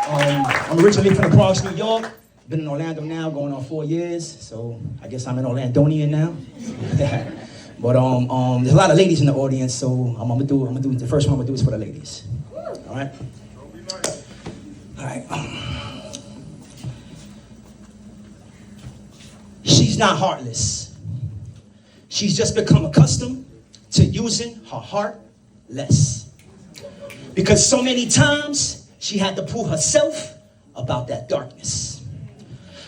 I'm originally from the Bronx, New York. Been in Orlando now, going on 4 years. So I guess I'm an Orlandonian now. But there's a lot of ladies in the audience, so I'm gonna do the first one I'm gonna do is for the ladies. All right. All right. She's not heartless. She's just become accustomed to using her heart less. Because so many times she had to pull herself about that darkness.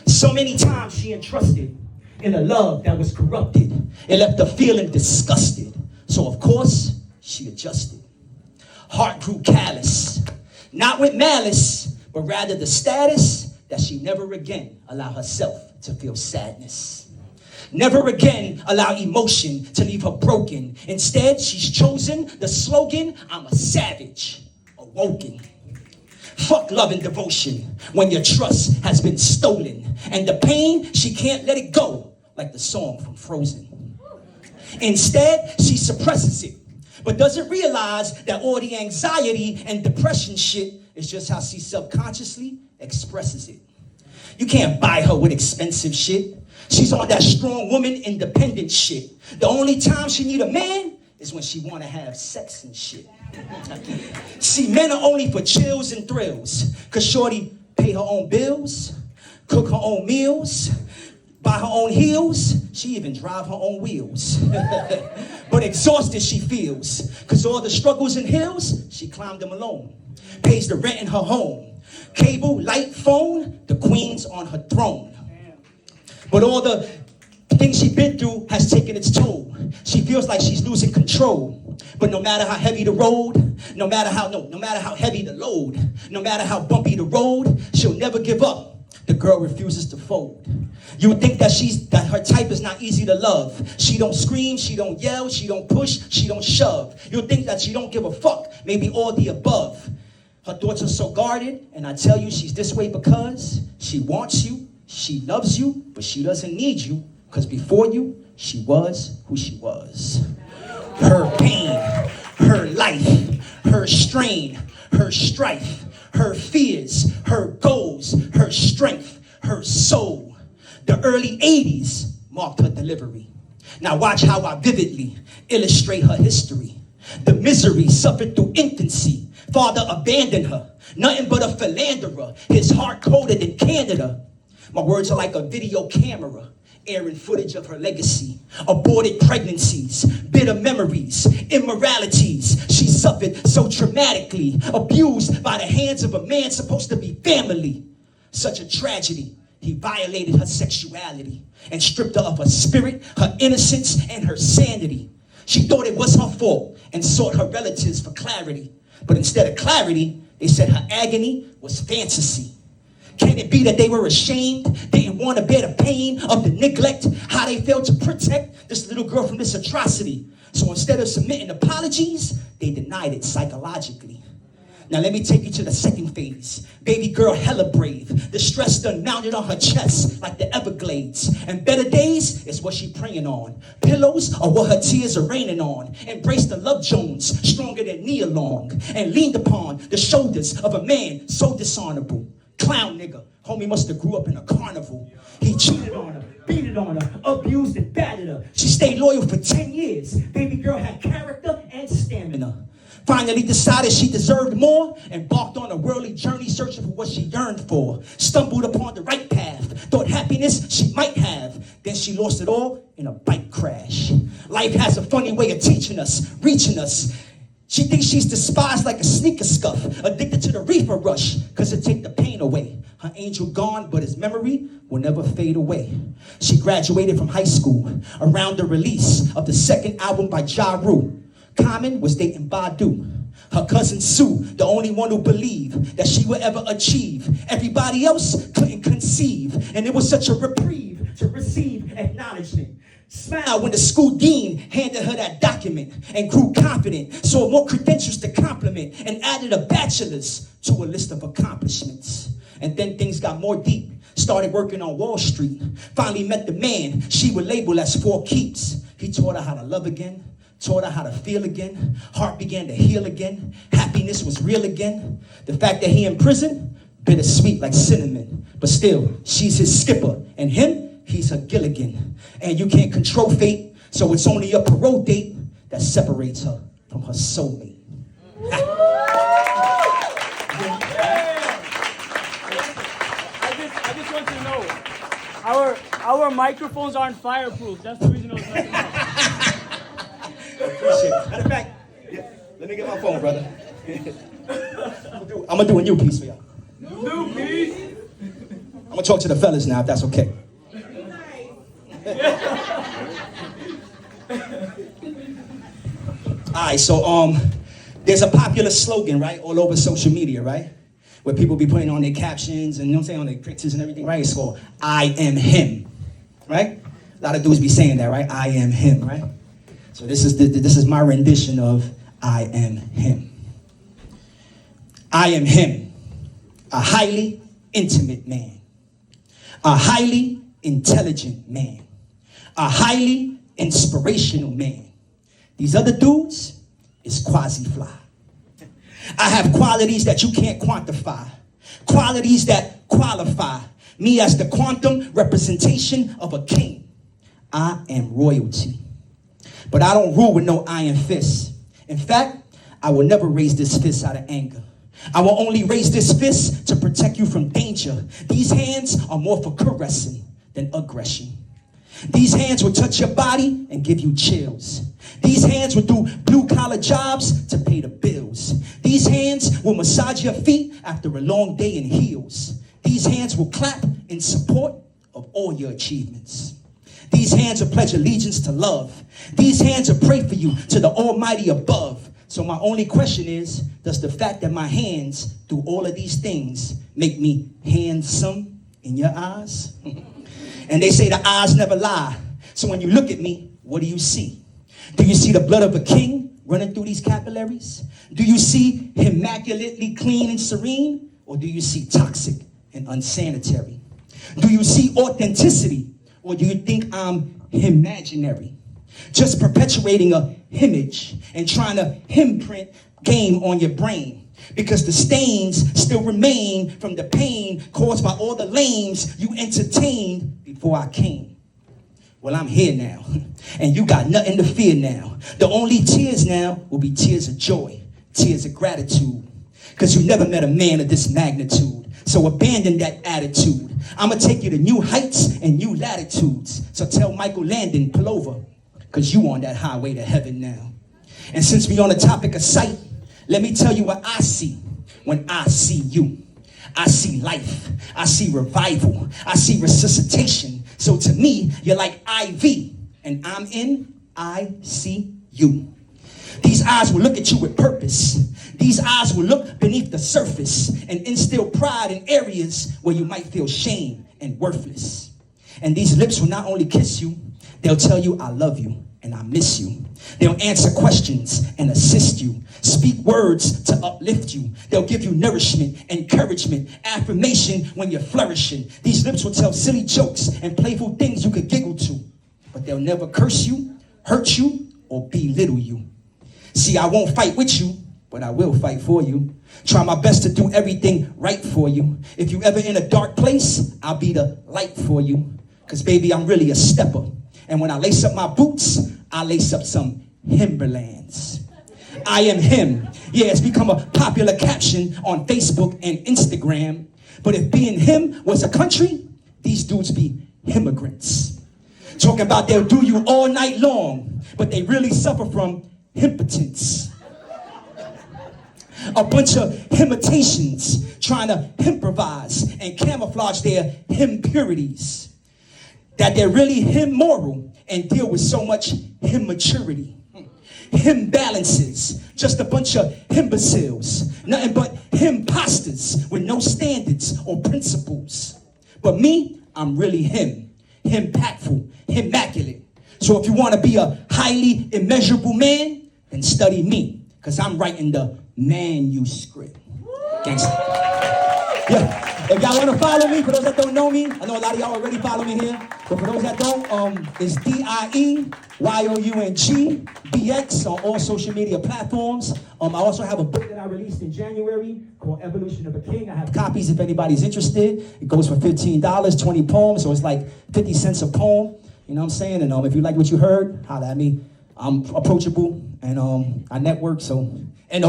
So many times she entrusted in a love that was corrupted. It left her feeling disgusted. So of course, she adjusted. Heart grew callous. Not with malice, but rather the status that she never again allow herself to feel sadness. Never again allow emotion to leave her broken. Instead, she's chosen the slogan, I'm a savage, awoken. Fuck love and devotion when your trust has been stolen. And the pain, she can't let it go, like the song from Frozen. Instead, she suppresses it, but doesn't realize that all the anxiety and depression shit is just how she subconsciously expresses it. You can't buy her with expensive shit. She's on that strong woman independent shit. The only time she need a man is when she want to have sex and shit. See, men are only for chills and thrills. Cause shorty pay her own bills, cook her own meals, buy her own heels, she even drive her own wheels. But exhausted she feels, cause all the struggles and hills, she climbed them alone. Pays the rent in her home. Cable, light, phone, the queen's on her throne. But all the things she's been through has taken its toll. She feels like she's losing control. But no matter how heavy the road, no matter how heavy the load, no matter how bumpy the road, she'll never give up. The girl refuses to fold. You would think that her type is not easy to love. She don't scream, she don't yell, she don't push, she don't shove. You'll think that she don't give a fuck, maybe all the above. Her thoughts are so guarded, and I tell you she's this way because she wants you, she loves you, but she doesn't need you, because before you, she was who she was. Her pain, her life, her strain, her strife, her fears, her goals, her strength, her soul. The early 80s marked her delivery. Now watch how I vividly illustrate her history. The misery suffered through infancy. Father abandoned her, nothing but a philanderer, his heart colder than Canada. My words are like a video camera, airing footage of her legacy. Aborted pregnancies, bitter memories, immoralities. She suffered so traumatically, abused by the hands of a man supposed to be family. Such a tragedy. He violated her sexuality and stripped her of her spirit, her innocence, and her sanity. She thought it was her fault and sought her relatives for clarity. But instead of clarity, they said her agony was fantasy. Can it be that they were ashamed, didn't want to bear the pain of the neglect, how they failed to protect this little girl from this atrocity? So instead of submitting apologies, they denied it psychologically. Now let me take you to the second phase. Baby girl hella brave. The stress done mounted on her chest like the Everglades. And better days is what she praying on. Pillows are what her tears are raining on. Embrace the Love Jones, stronger than Nia Long. And leaned upon the shoulders of a man so dishonorable. Clown nigga, homie must have grew up in a carnival. He cheated on her, beat it on her, abused and battered her. She stayed loyal for 10 years. Baby girl had character and stamina. Finally decided she deserved more, embarked on a worldly journey searching for what she yearned for. Stumbled upon the right path, thought happiness she might have. Then she lost it all in a bike crash. Life has a funny way of teaching us, reaching us. She thinks she's despised like a sneaker scuff, addicted to the reefer rush, because it take the pain away. Her angel gone, but his memory will never fade away. She graduated from high school around the release of the second album by Ja Rule. Common was dating Badu. Her cousin Sue, the only one who believed that she would ever achieve. Everybody else couldn't conceive, and it was such a reprieve to receive acknowledgement. Smiled when the school dean handed her that document and grew confident, saw more credentials to compliment, and added a bachelor's to a list of accomplishments. And then things got more deep. Started working on Wall Street. Finally met the man she would label as Four Keeps. He taught her how to love again, taught her how to feel again. Heart began to heal again. Happiness was real again. The fact that he in prison bittersweet like cinnamon. But still, she's his skipper, and him, he's her Gilligan. And you can't control fate, so it's only a parole date that separates her from her soulmate. I just want you to know, our microphones aren't fireproof. That's the reason I was letting out. Appreciate it. Matter of fact, let me get my phone, brother. I'm gonna do a new piece for y'all. New piece? I'm gonna talk to the fellas now, if that's okay. Alright, so there's a popular slogan, right, all over social media, right? Where people be putting on their captions and, you know what I'm saying, on their pictures and everything, right? It's called, I am him, right? A lot of dudes be saying that, right? I am him, right? So this is my rendition of I am him. I am him, a highly intimate man, a highly intelligent man, a highly inspirational man. These other dudes is quasi-fly. I have qualities that you can't quantify, qualities that qualify me as the quantum representation of a king. I am royalty. But I don't rule with no iron fist. In fact, I will never raise this fist out of anger. I will only raise this fist to protect you from danger. These hands are more for caressing than aggression. These hands will touch your body and give you chills. These hands will do blue-collar jobs to pay the bills. These hands will massage your feet after a long day in heels. These hands will clap in support of all your achievements. These hands will pledge allegiance to love. These hands will pray for you to the Almighty above. So my only question is, does the fact that my hands do all of these things make me handsome in your eyes? And they say the eyes never lie. So when you look at me, what do you see? Do you see the blood of a king running through these capillaries? Do you see immaculately clean and serene? Or do you see toxic and unsanitary? Do you see authenticity? Or do you think I'm imaginary? Just perpetuating a image and trying to imprint game on your brain. Because the stains still remain from the pain caused by all the lames you entertained before I came. Well, I'm here now, and you got nothing to fear now. The only tears now will be tears of joy, tears of gratitude. Because you never met a man of this magnitude. So abandon that attitude. I'm going to take you to new heights and new latitudes. So tell Michael Landon, pull over, because you on that highway to heaven now. And since we on the topic of sight, let me tell you what I see when I see you. I see life. I see revival. I see resuscitation. So to me, you're like IV, and I'm in ICU. These eyes will look at you with purpose. These eyes will look beneath the surface and instill pride in areas where you might feel shame and worthless. And these lips will not only kiss you, they'll tell you I love you and I miss you. They'll answer questions and assist you. Speak words to uplift you. They'll give you nourishment, encouragement, affirmation when you're flourishing. These lips will tell silly jokes and playful things you could giggle to. But they'll never curse you, hurt you, or belittle you. See, I won't fight with you, but I will fight for you. Try my best to do everything right for you. If you ever in a dark place, I'll be the light for you. Because baby, I'm really a stepper. And when I lace up my boots, I lace up some Timberlands. I am him. Yeah, it's become a popular caption on Facebook and Instagram. But if being him was a country, these dudes be immigrants. Talking about they'll do you all night long, but they really suffer from impotence. A bunch of imitations trying to improvise and camouflage their impurities. That they're really immoral and deal with so much immaturity. Imbalances, just a bunch of imbeciles, nothing but imposters with no standards or principles. But me, I'm really him, impactful, immaculate. So if you want to be a highly immeasurable man, then study me, because I'm writing the manuscript. Gangsta. Yeah. If y'all want to follow me, for those that don't know me, I know a lot of y'all already follow me here, but for those that don't, it's DIEYOUNG BX on all social media platforms. I also have a book that I released in January called Evolution of a King. I have copies if anybody's interested. It goes for $15, 20 poems, so it's like 50 cents a poem. You know what I'm saying? And if you like what you heard, holla at me. I'm approachable, and I network, so. And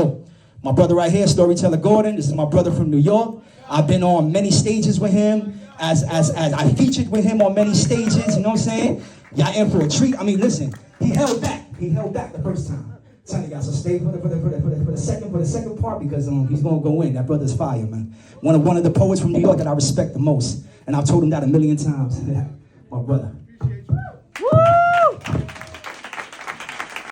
my brother right here, Storyteller Gordon, this is my brother from New York. I've been on many stages with him, as I featured with him on many stages, you know what I'm saying? Y'all in for a treat. I mean, listen, he held back the first time. Telling y'all, so stay for the second part, because he's gonna go in. That brother's fire, man. One of the poets from New York that I respect the most, and I've told him that a million times. My brother.